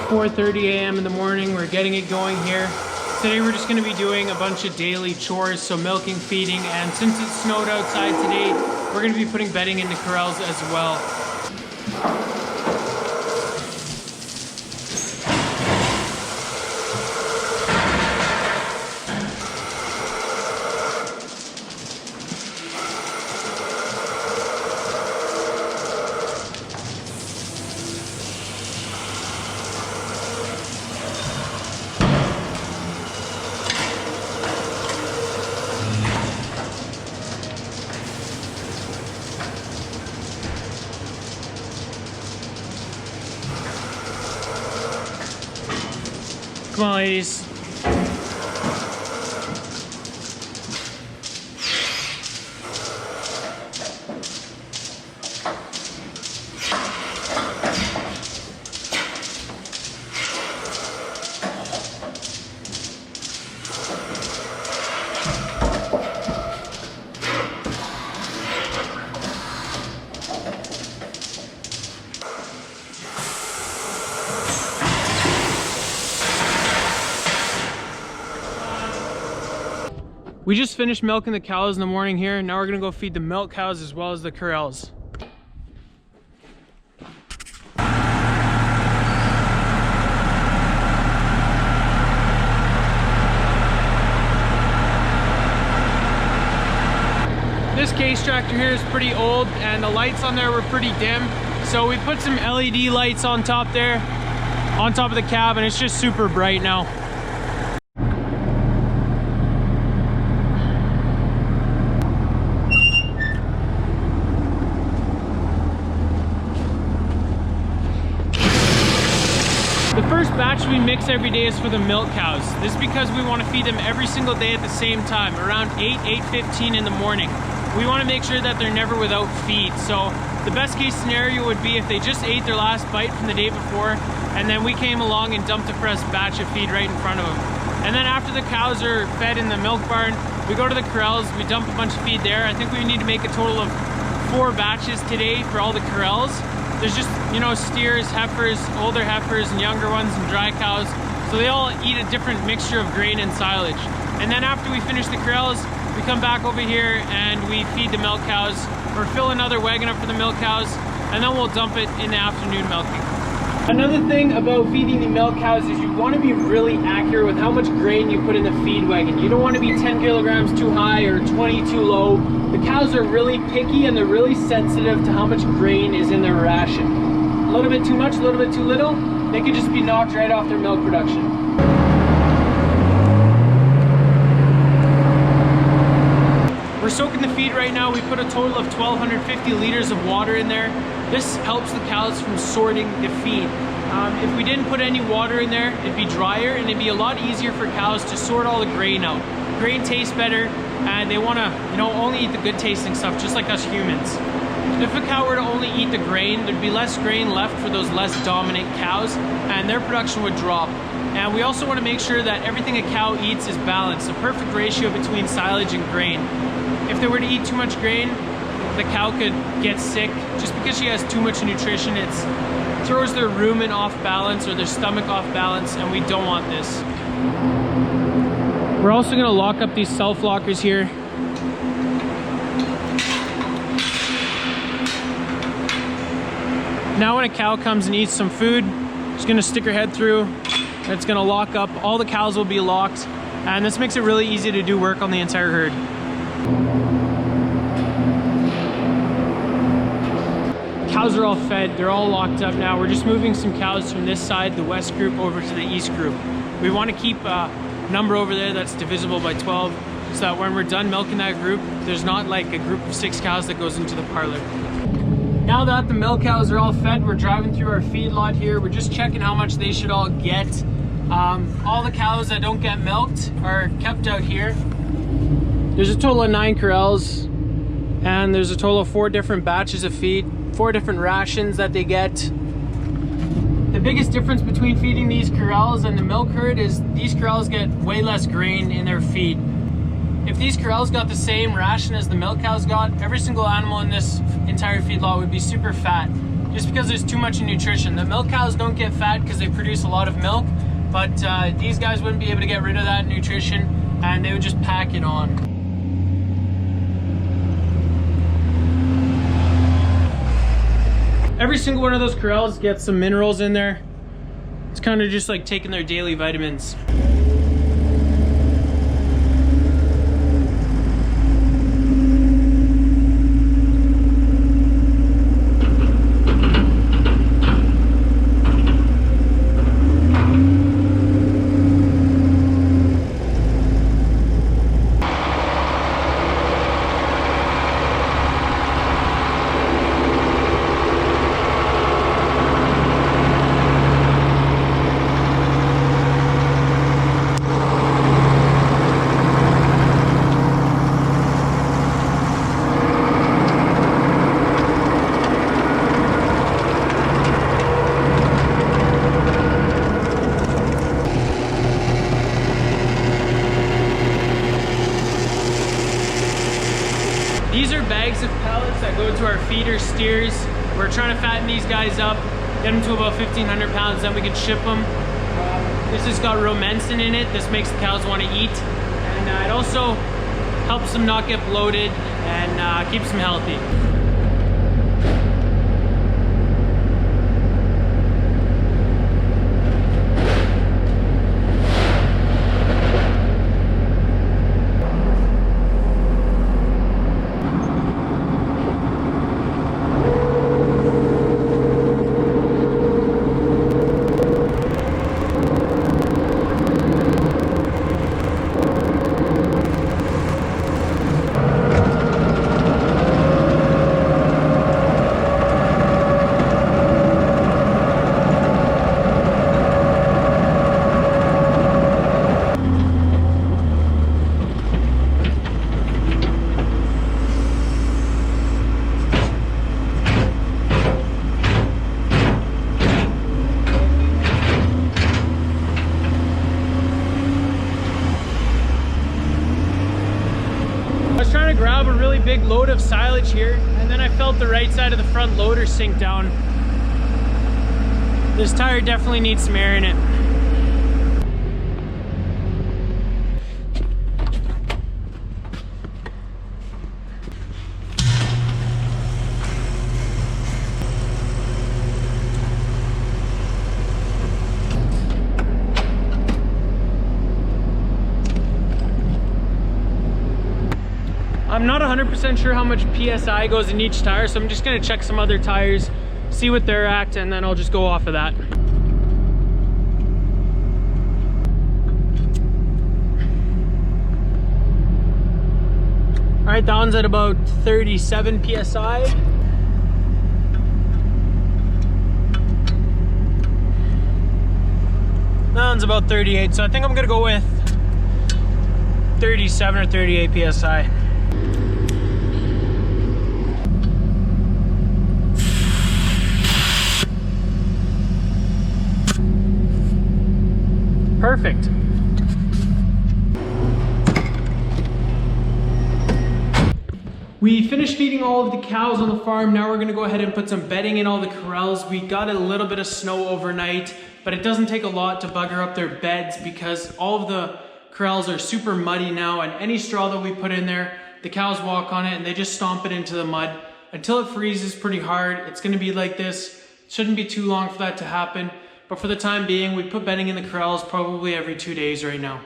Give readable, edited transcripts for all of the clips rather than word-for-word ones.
4:30 a.m. in the morning. We're getting it going here. Today we're just going to be doing a bunch of daily chores, so milking, feeding, and since it snowed outside today, we're going to be putting bedding in the corrals as well. Come on, ladies. We just finished milking the cows in the morning here. Now we're gonna go feed the milk cows as well as the corrals. This case tractor here is pretty old and the lights on there were pretty dim. So we put some LED lights on top there, on top of the cab, and it's just super bright now. The first batch we mix every day is for the milk cows. This is because we want to feed them every single day at the same time, around 8:15 in the morning. We want to make sure that they're never without feed. So the best case scenario would be if they just ate their last bite from the day before, and then we came along and dumped a fresh batch of feed right in front of them. And then after the cows are fed in the milk barn, we go to the corrals, we dump a bunch of feed there. I think we need to make a total of 4 batches today for all the corrals. There's just, you know, steers, heifers, older heifers, and younger ones, and dry cows. So they all eat a different mixture of grain and silage. And then after we finish the corrals, we come back over here and we feed the milk cows, or fill another wagon up for the milk cows, and then we'll dump it in the afternoon milking. Another thing about feeding the milk cows is you want to be really accurate with how much grain you put in the feed wagon. You don't want to be 10 kilograms too high or 20 too low. The cows are really picky and they're really sensitive to how much grain is in their ration. A little bit too much, a little bit too little, they could just be knocked right off their milk production. We're soaking the feed right now. We put a total of 1,250 liters of water in there. This helps the cows from sorting the feed. If we didn't put any water in there, it'd be drier and it'd be a lot easier for cows to sort all the grain out. Grain tastes better and they want to, you know, only eat the good tasting stuff, just like us humans. If a cow were to only eat the grain, there'd be less grain left for those less dominant cows and their production would drop. And we also want to make sure that everything a cow eats is balanced, a perfect ratio between silage and grain. If they were to eat too much grain, the cow could get sick just because she has too much nutrition. It throws their rumen off balance or their stomach off balance, and we don't want this. We're also going to lock up these self lockers here. Now when a cow comes and eats some food, she's going to stick her head through and it's going to lock up. All the cows will be locked, and this makes it really easy to do work on the entire herd. Cows are all fed, they're all locked up now. We're just moving some cows from this side, the west group, over to the east group. We want to keep a number over there that's divisible by 12, so that when we're done milking that group, there's not like a group of 6 cows that goes into the parlor. Now that the milk cows are all fed, we're driving through our feedlot here. We're just checking how much they should all get. All the cows that don't get milked are kept out here. There's a total of 9 corrals, and there's a total of 4 different batches of feed, 4 different rations that they get. The biggest difference between feeding these corrals and the milk herd is these corrals get way less grain in their feed. If these corrals got the same ration as the milk cows got, every single animal in this entire feedlot would be super fat. just because there's too much nutrition. The milk cows don't get fat because they produce a lot of milk, but these guys wouldn't be able to get rid of that nutrition and they would just pack it on. Every single one of those corrals gets some minerals in there. It's kind of just like taking their daily vitamins. These are bags of pellets that go to our feeder steers. We're trying to fatten these guys up, get them to about 1,500 pounds, then we can ship them. This has got romensin in it. This makes the cows want to eat. And it also helps them not get bloated and keeps them healthy. Grab a really big load of silage here, and then I felt the right side of the front loader sink down. This tire definitely needs some air in it. I'm not 100% sure how much PSI goes in each tire, so I'm just gonna check some other tires, see what they're at, and then I'll just go off of that. All right, that one's at about 37 PSI. That one's about 38, so I think I'm gonna go with 37 or 38 PSI. Perfect. We finished feeding all of the cows on the farm. Now we're gonna go ahead and put some bedding in all the corrals. We got a little bit of snow overnight, but it doesn't take a lot to bugger up their beds because all of the corrals are super muddy now, and any straw that we put in there, the cows walk on it and they just stomp it into the mud until it freezes pretty hard. It's gonna be like this. Shouldn't be too long for that to happen. But for the time being, we put bedding in the corrals probably every 2 days right now.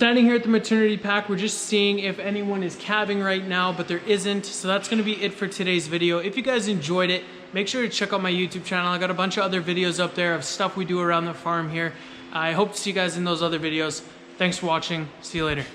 standing here at the maternity pack. We're just seeing if anyone is calving right now, but there isn't. So that's gonna be it for today's video. If you guys enjoyed it, make sure to check out my YouTube channel. I got a bunch of other videos up there of stuff we do around the farm here. I hope to see you guys in those other videos. Thanks for watching. See you later.